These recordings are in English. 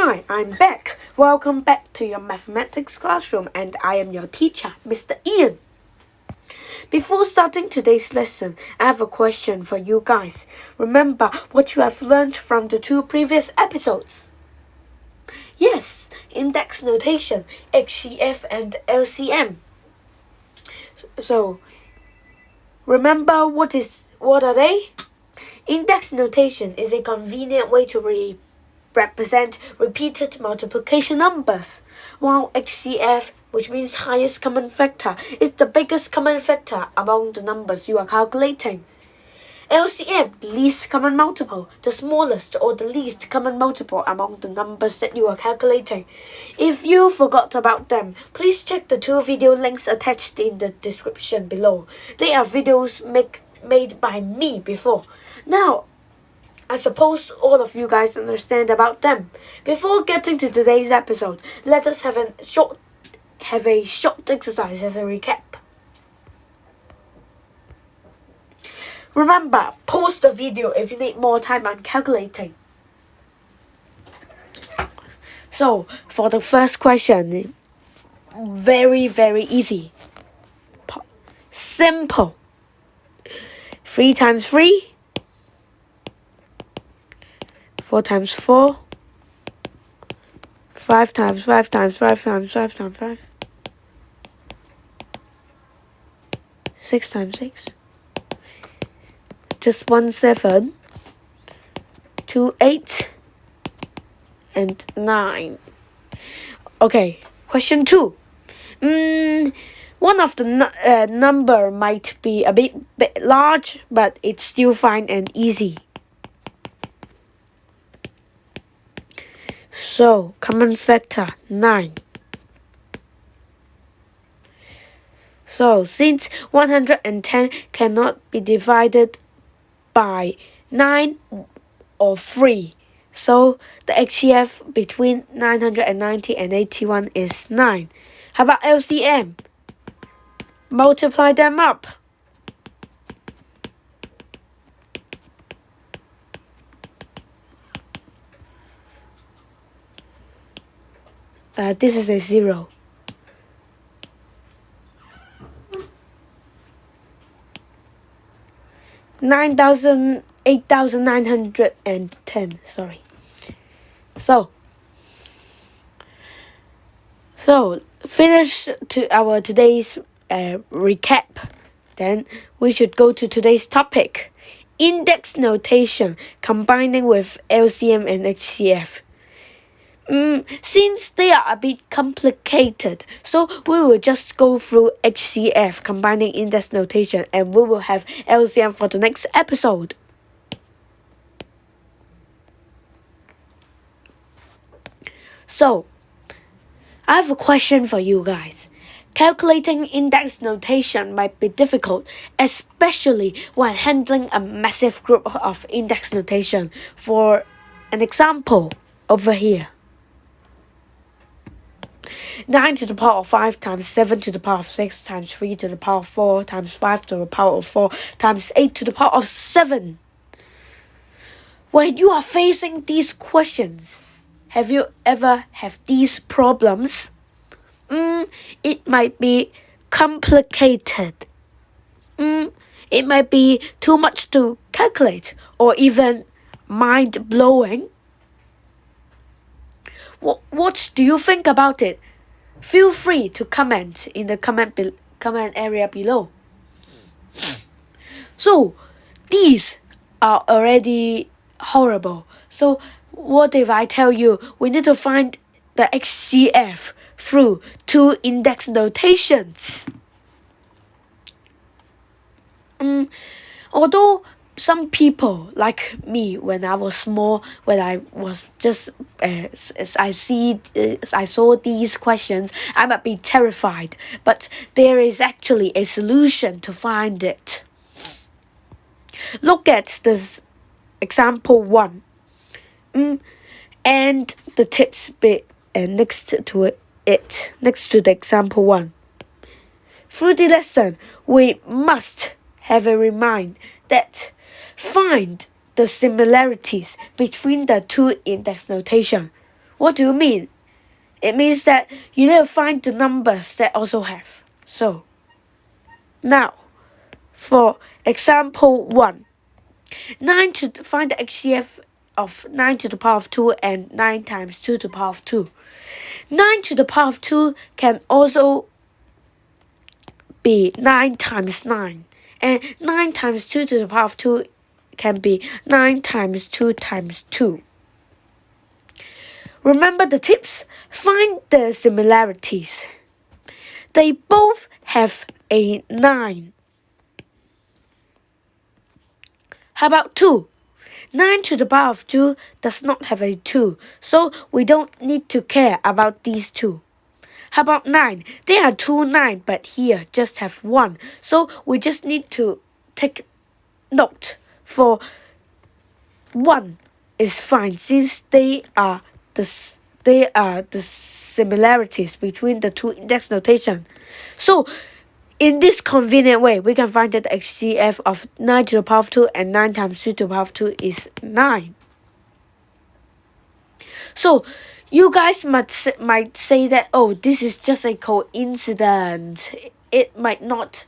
Hi, I'm back. Welcome back to your mathematics classroom, and I am your teacher, Mr. Ian. Before starting today's lesson, I have a question for you guys. Remember what you have learned from the two previous episodes? Yes, index notation, H.C.F and L.C.M. So, remember what are they? Index notation is a convenient way to represent repeated multiplication numbers, while H.C.F, which means highest common factor, is the biggest common factor among the numbers you are calculating. L.C.M, least common multiple, the smallest or the least common multiple among the numbers that you are calculating. If you forgot about them, please check the two video links attached in the description below. They are videos made by me before. Now, I suppose all of you guys understand about them. Before getting to today's episode, let us have a short exercise as a recap. Remember, pause the video if you need more time on calculating. So, for the first question, very easy. Simple. 3 times 3. 4 times 4, 5 times 5 times 5 times 5 times 5, 6 times 6, just 1 7, 2 8, and 9. Okay, question 2. One of the number might be a bit large, but it's still fine and easy. So, common factor 9. So, since 110 cannot be divided by 9 or 3, so the H.C.F between 990 and 81 is 9. How about L.C.M? Multiply them up. This is a 0. $8,910. Sorry. So finish to our today's recap. Then we should go to today's topic: index notation combining with L.C.M and H.C.F. Since they are a bit complicated, so we will just go through H.C.F combining index notation, and we will have L.C.M for the next episode. So, I have a question for you guys. Calculating index notation might be difficult, especially when handling a massive group of index notation. For an example, over here. 9 to the power of 5 times 7 to the power of 6 times 3 to the power of 4 times 5 to the power of 4 times 8 to the power of 7. When you are facing these questions, have you ever had these problems? It might be complicated. It might be too much to calculate, or even mind-blowing. What do you think about it? Feel free to comment in the comment area below. So, these are already horrible. So, what if I tell you we need to find the H.C.F through two index notations? Although some people like me, when I was small, when I was just as I saw these questions, I might be terrified. But there is actually a solution to find it. Look at this example 1, and the tips bit next to it, next to the example 1. Through the lesson, we must have a remind that find the similarities between the two index notation. What do you mean? It means that you need to find the numbers that also have. So, now, for example 1, find the H.C.F of 9 to the power of 2 and 9 times 2 to the power of 2. 9 to the power of 2 can also be 9 times 9. And 9 times 2 to the power of 2 can be 9 times 2 times 2. Remember the tips? Find the similarities. They both have a 9. How about 2? 9 to the power of 2 does not have a 2, so we don't need to care about these two. How about 9? There are two 9, but here just have 1, so we just need to take note for 1 is fine since they are the similarities between the two index notation. So in this convenient way, we can find that the H.C.F of 9 to the power of 2 and 9 times 2 to the power of 2 is 9. So you guys might say that, oh, this is just a coincidence. It might not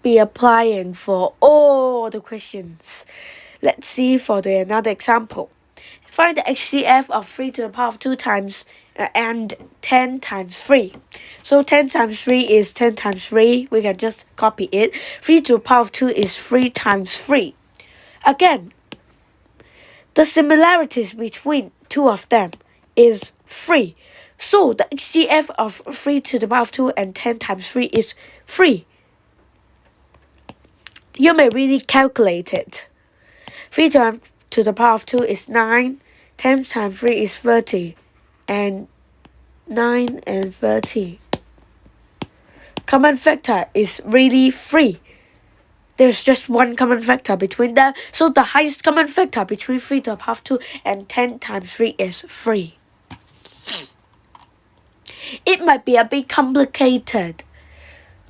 be applying for all the questions. Let's see for another example. Find the H.C.F of 3 to the power of 2 times and 10 times 3. So 10 times 3 is 10 times 3. We can just copy it. 3 to the power of 2 is 3 times 3. Again, the similarities between two of them is 3. So the H.C.F of 3 to the power of 2 and 10 times 3 is 3. You may really calculate it. 3 to the power of 2 is 9. 10 times 3 is 30. And 9 and 30. Common factor is really 3. There's just one common factor between them. So the highest common factor between 3 to the power of 2 and 10 times 3 is 3. It might be a bit complicated.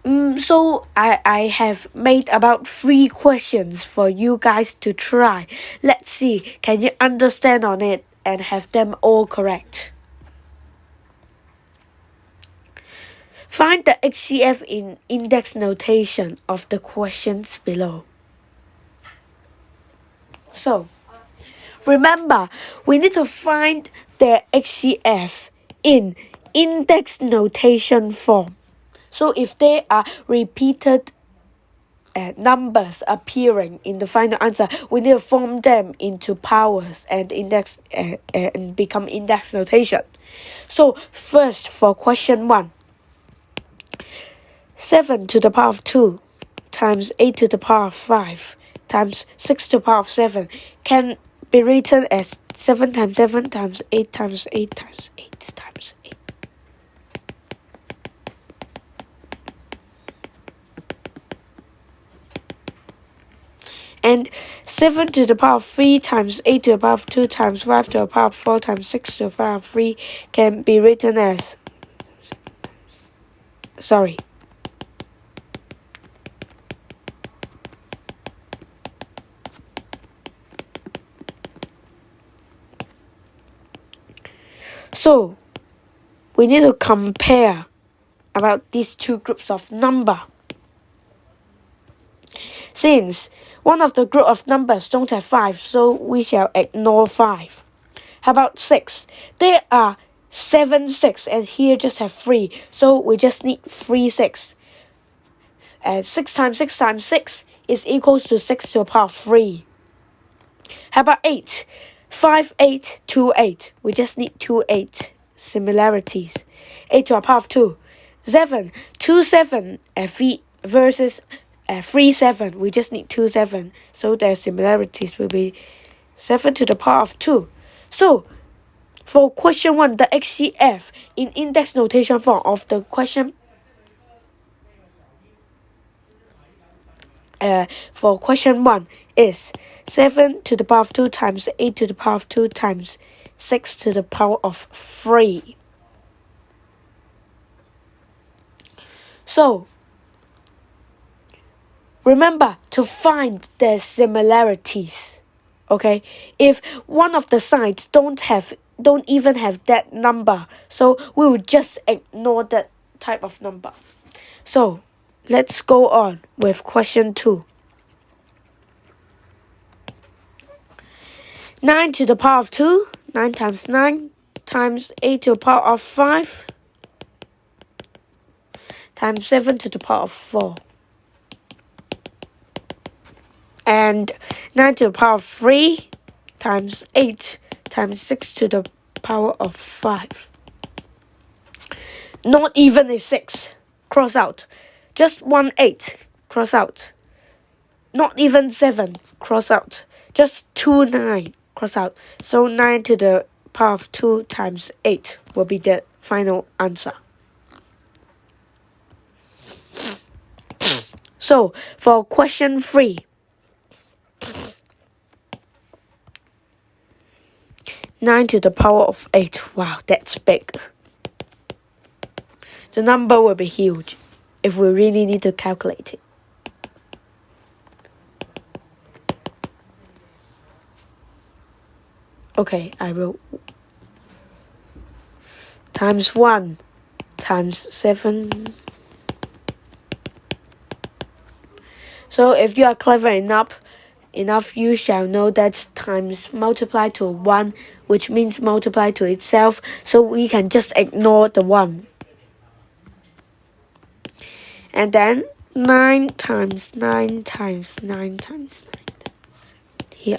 So I have made about 3 questions for you guys to try. Let's see, can you understand on it and have them all correct? Find the H.C.F in index notation of the questions below. So, remember, we need to find the H.C.F in index notation form. So if there are repeated numbers appearing in the final answer, we need to form them into powers and index and become index notation. So first, for question 1, 7 to the power of 2 times 8 to the power of 5 times 6 to the power of 7 can be written as 7 times 7 times 8 times 8 times 8 times 8. And 7 to the power of 3 times 8 to the power of 2 times 5 to the power of 4 times 6 to the power of 3 can be written as... Sorry. So, we need to compare about these two groups of number. Since one of the group of numbers don't have 5, so we shall ignore 5. How about 6? There are 7 6 and here just have 3, so we just need 3 6. And 6 times 6 times 6 is equals to 6 to the power of 3. How about 8? 5 8 2 8. We just need 2 8 similarities. 8 to the power of 2. 7 2 7 versus 3 7. We just need 2 7. So their similarities will be 7 to the power of 2. So for question 1, the H.C.F in index notation form of the question for question 1 is 7 to the power of 2 times 8 to the power of 2 times 6 to the power of 3. So, remember to find the similarities. Okay? If one of the sides don't have don't even have that number. So we will just ignore that type of number. So let's go on with question 2. 9 to the power of 2, 9 times 9 times 8 to the power of 5 times 7 to the power of 4. And 9 to the power of 3 times 8 times 6 to the power of 5. Not even a 6. Cross out. Just 1 8. Cross out. Not even 7. Cross out. Just 2 9. Cross out. So 9 to the power of 2 times 8 will be the final answer. So for question 3. 9 to the power of 8. Wow, that's big. The number will be huge if we really need to calculate it. Okay, I will. Times 1 times 7. So if you are clever enough, you shall know that times multiply to 1, which means multiply to itself. So we can just ignore the 1. And then 9 times 9 times 9 times 9. Here.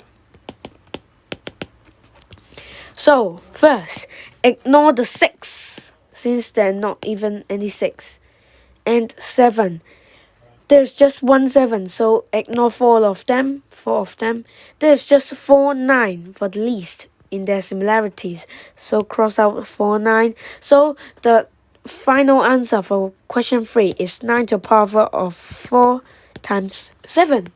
So first, ignore the 6, since there are not even any 6. And 7. There's just 1 7, so ignore 4 of them. There's just 4 9 for the least in their similarities. So cross out 4 9. So the final answer for question 3 is 9 to the power of 4 times 7.